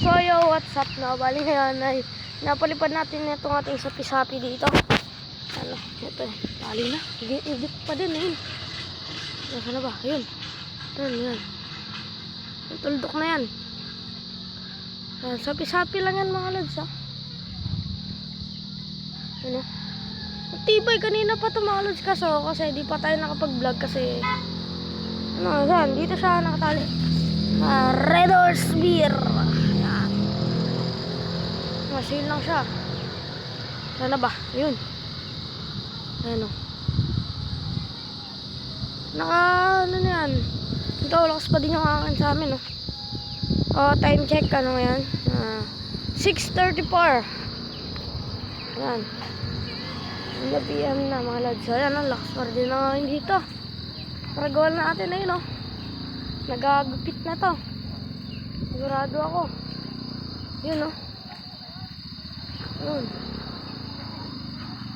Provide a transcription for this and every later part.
So yo, what's up na? Bali ngayon ay napalipad natin itong ating sapi-sapi dito. Ano, ito eh. Bali na. Higit pa din eh. Nasaan na ba? Ayun. Yan. Yung tuldok na yan. Sapi-sapi lang yan mga lods ha. Ano? Tibay kanina pa ito mga lods kasi di pa tayo nakapag-vlog kasi ano, saan? Dito siya nakatali. Red Horse Beer. Ayan. Masin lang siya. Sana ba? Ayun. Ayan o. Ano na yan? Ito, lakas pa din yung hangin sa amin o. Time check. Ano yan? 6:34. Ayan. 1 PM na mga lads. Ayan, ang lakas pa rin na hangin dito. Paragawal natin ayun o. Nagagupit na to. Sigurado ako. Yun o. Yun.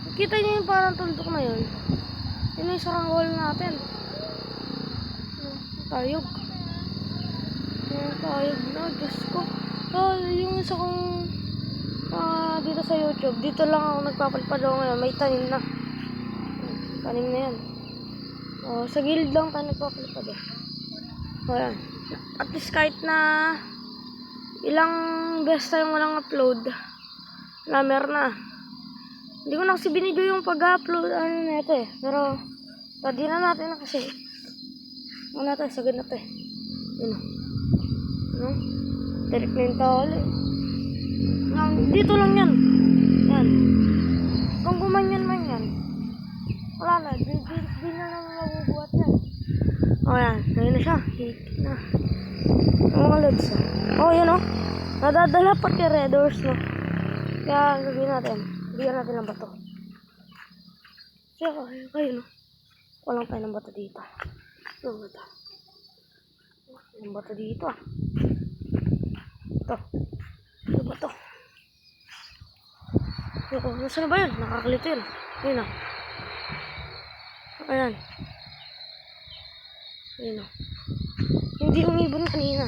Nakita niyo yung parang tuldok na yun. Yun yung saranggol natin. Tayog. Tayog na. Diyos ko. Yung isa kong dito sa YouTube. Dito lang ako nagpapalpad ako ngayon. May tanim na. Tanim na yan. Sa gilid lang tayo nagpapalpad eh. Ayan. At least kahit na ilang beses tayong walang upload, meron na. Hindi ko na kasi binidyo yung pag-upload na ito eh. Pero pwede na natin na kasi muna tayo, sagad na ito eh. Yun o. Ano? Direct na yung tawal eh. Dito lang yan. Yan. Kung gumanyan man yan, wala na. Di na lang mabubuhat yan. Ayan. Ayun na siya. Higit na. Mga lods. Yun o. Nadadala pati Red Horse no. Kaya gagawin natin. Bigyan natin ng bato. Kaya kayo no. Walang tayo ng bato dito. Yung bato. Yung bato dito ah. Ito. Yung bato. Nasaan na ba yun? Nakakalito yun. Ayun o. Ayan. Ayun o. Hindi umibon kanina.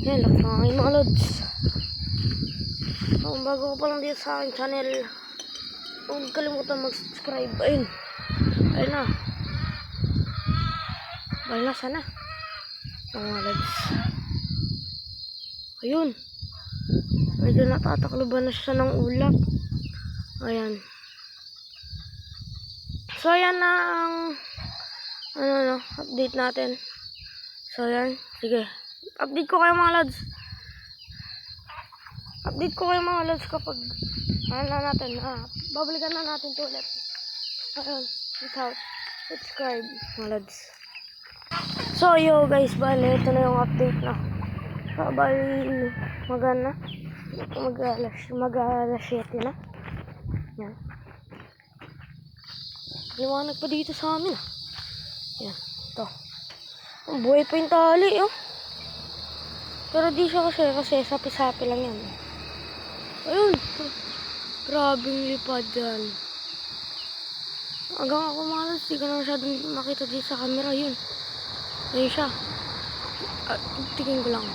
Yan, lakas na kayo mga lods. Bago ko pa lang dito sa aking channel, huwag kalimutan mag-subscribe. Ayun. Ayun na. Bala na sana. Mga lods. Ayun. Medyo natatakloban na siya ng ulap. Ayan. So ayan na ang update natin. So ayan. Sige. Update ko kayo mga lods. Update ko kayo mga lods kapag babalikan na natin ito ulit. Ayun. Without subscribe mga lods. So yo guys, bali ito na yung update na. Bali mag-alas 7 na. Yan. Liwanag pa dito sa amin. Yan. Ito. Ang buhay pa yung tali oh. Pero di siya kasi sapi-sapi lang yan. Ayun. Grabing lipad yan. Hanggang ako malas, di ko na masyadong makita dito sa camera. Yun. Ayun siya. Tingin ko lang.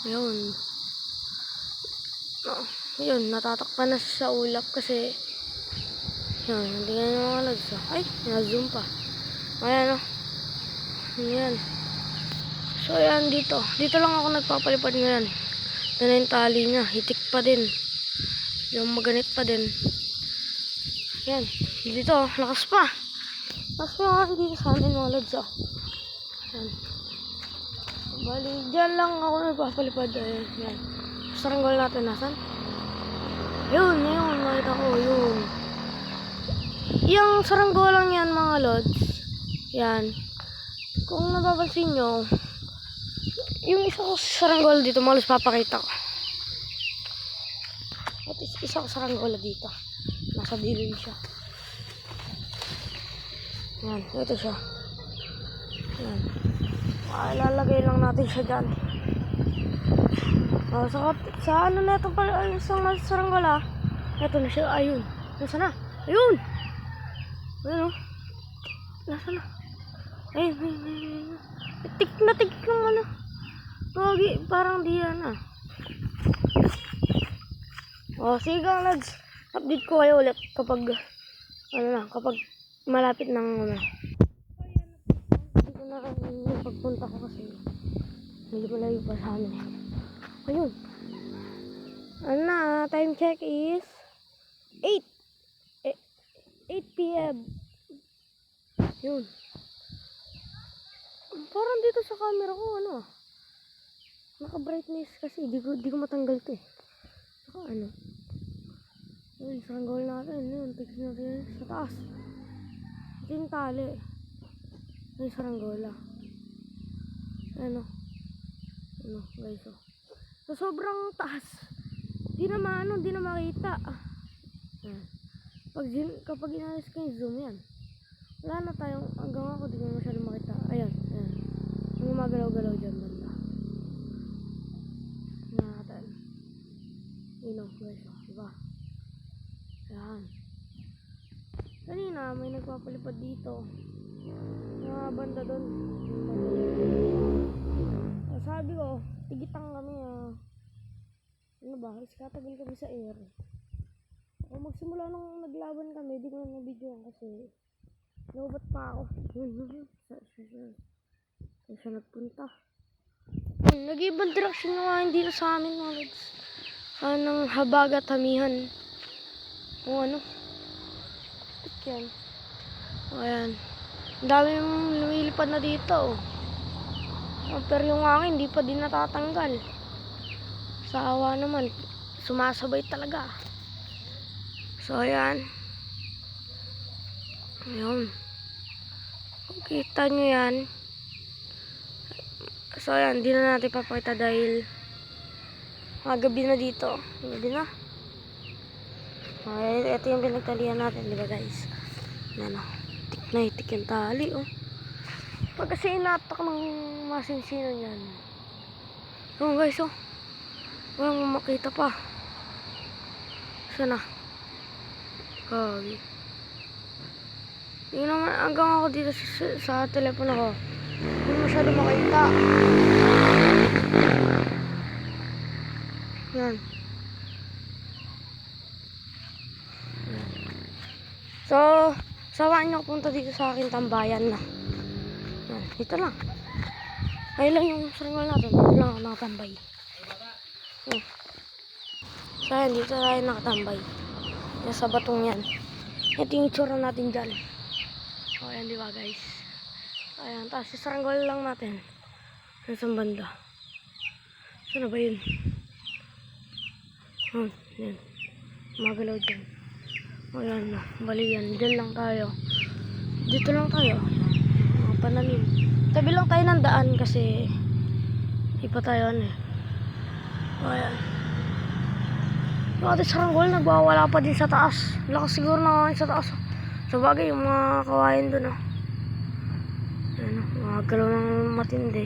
Ayun. Yun, natatakpan na siya sa ulap kasi yun, hindi nga yung mga lods. Ay, na-zoom pa. Ayan o. Ayan. So ayan dito. Dito lang ako nagpapalipad ngayon. Ito na yung tali niya. Hitik pa din. Yung maganit pa din. Ayan. Dito, lakas pa. Lakas pa yung dito sa amin mga lods. Ayan. Bali, dyan lang ako nagpapalipad. Ayan. Ayan. Saranggol natin. Nasaan? Yun. Nakita ko. Yun. Yung saranggolang yan mga lods. Yan. Kung napapansin nyo, yung isa ko saranggola dito, malos papakita ko. At isa ko saranggola dito. Nasa dilim siya. Yan. Ito siya. Yan. Ilalagay lang natin siya dyan. Sa ano na ito pala, isang saranggola. Ito na siya. Ayun. Nasaan na? Ayun! Ayun o. Nasaan na? Ayun. Tik na tik yung ano. Pogi, parang di yan ah. Sige ka, lads. Update ko kayo ulit kapag, kapag malapit ng, Hindi ko na yung pagpunta ko kasi medyo malayo pa sa amin. Ayun. Time check is 8 p.m. Yun. Parang dito sa camera ko, naka-brightness kasi, di ko matanggal to eh. Saka yun, saranggola natin, yun, tignan natin sa taas. Ito yung tali. Yung saranggola. Guys, so sobrang taas. Di na makita. Kapag inalis ko yung zoom yan, wala na tayong, hanggang ako di mo masyado makita. Ayan. Yung magalaw-galaw dyan banda. Nakatan. Guys, diba? Ayan. Kanina may nagpapalipad dito. Mga banda doon. Sabi ko, tigitang kami iskatagal kami sa air. Kung magsimula nung naglaban kami, di ko na nabidyoan kasi nagubat pa ako. Saan siya nagpunta? Nag-ibang direksyon nga dito sa amin mga lods. Ng Habagat Hamihan. Kung yan. Ayan. Ang dami yung lumilipad na dito. Pero yung hangin, hindi pa din natatanggal. Sa awa naman, sumasabay talaga. So, ayan. Ayun. Kung kita nyo yan. So, ayan. Di na natin papakita dahil gabi na dito. Gabi na. Okay, ito yung pinagtalian natin, di ba guys? Tik na itik yung tali, Pag kasi inatak ng masinsino yan. Guys, walang makita pa. Sana. Hindi naman, hanggang ako dito sa telepono ko. Hindi masyado makita. Yan. So, sawaan nyo punta dito sa akin tambayan na. Yan, dito lang. Ayun lang yung sarangol natin. Dito lang ako nakatambay. So, ayan, dito tayo nakatambay. Yan sa batong yan. Ito yung itsura natin dyan. O, ayan, diba guys? Ayan, tapos yung sarangol lang natin. Yan sa banda. Saan na ba yun? Yan. Magalaw dyan. O, yan na. Bali yan. Dyan lang tayo. Dito lang tayo. Pananim. Tabi lang tayo ng daan kasi di pa tayo O, ayan. Yung ating sarangol nagbawala pa din sa taas. Lakas siguro na sa taas. Sa bagay yung mga kawain dun mga galaw ng matindi.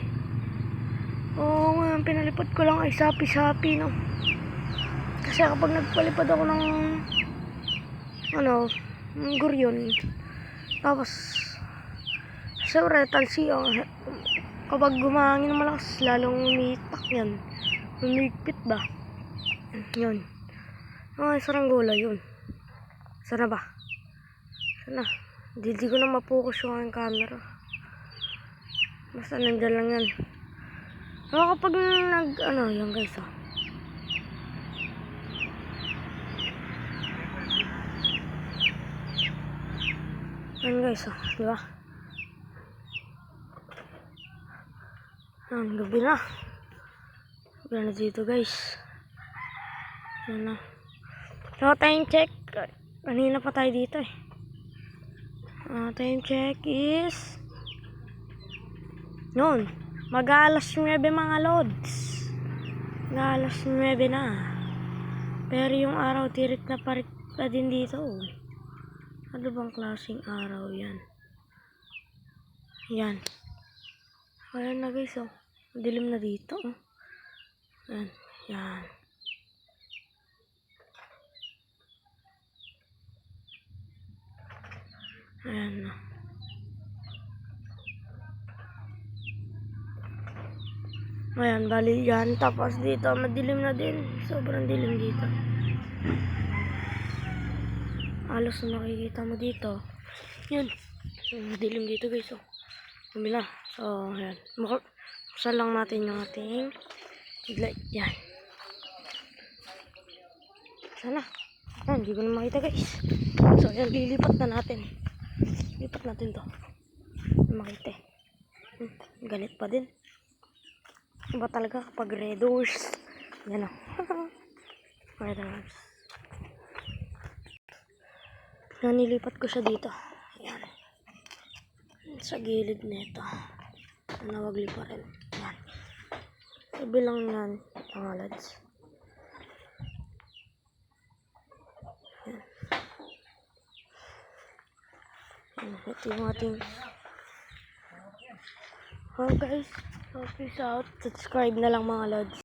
Ngayon pinalipad ko lang ay sapi-sapi kasi kapag nagpalipad ako ng guryon tapos siyempre talsi kapag gumahangin ng malakas lalong umitak yan, umigpit ba yun. Saranggola yun. Sana ba? Sana. Di ko na mapokus yung aking camera. Basta nandyan lang yan. Kapag yan guys Yan guys diba? Yan, gabi na. Gabi na dito guys. Yan na. So, time check. Kanina pa tayo dito time check is mag-alas 9 mga lods. Mag-alas 9 na. Pero yung araw tirik na parik pa din dito. Ano bang klaseng araw yan? Yan. Ayan na guys dilim na dito Yan. Ayan na. Ayan, bali yan. Tapos dito, madilim na din. Sobrang dilim dito. Halos na makikita mo dito. Yun. Madilim dito guys. So, na. So, ayan. Buksan lang natin yung ating light. Yan. Sana. Ayan, hindi ko na makita guys. So, ayan, lilipat na natin. Lipat natin to. Makita. Galit pa din. Iba talaga kapag red doors. Yan o. Red doors. Nilipat ko siya dito. Yan. Sa gilid nito. Nawagli pa rin. Yan. Sabi lang yan, mga lads. Yan. Yan. Ito yung ating... Oh guys, so peace out. Subscribe na lang mga lods.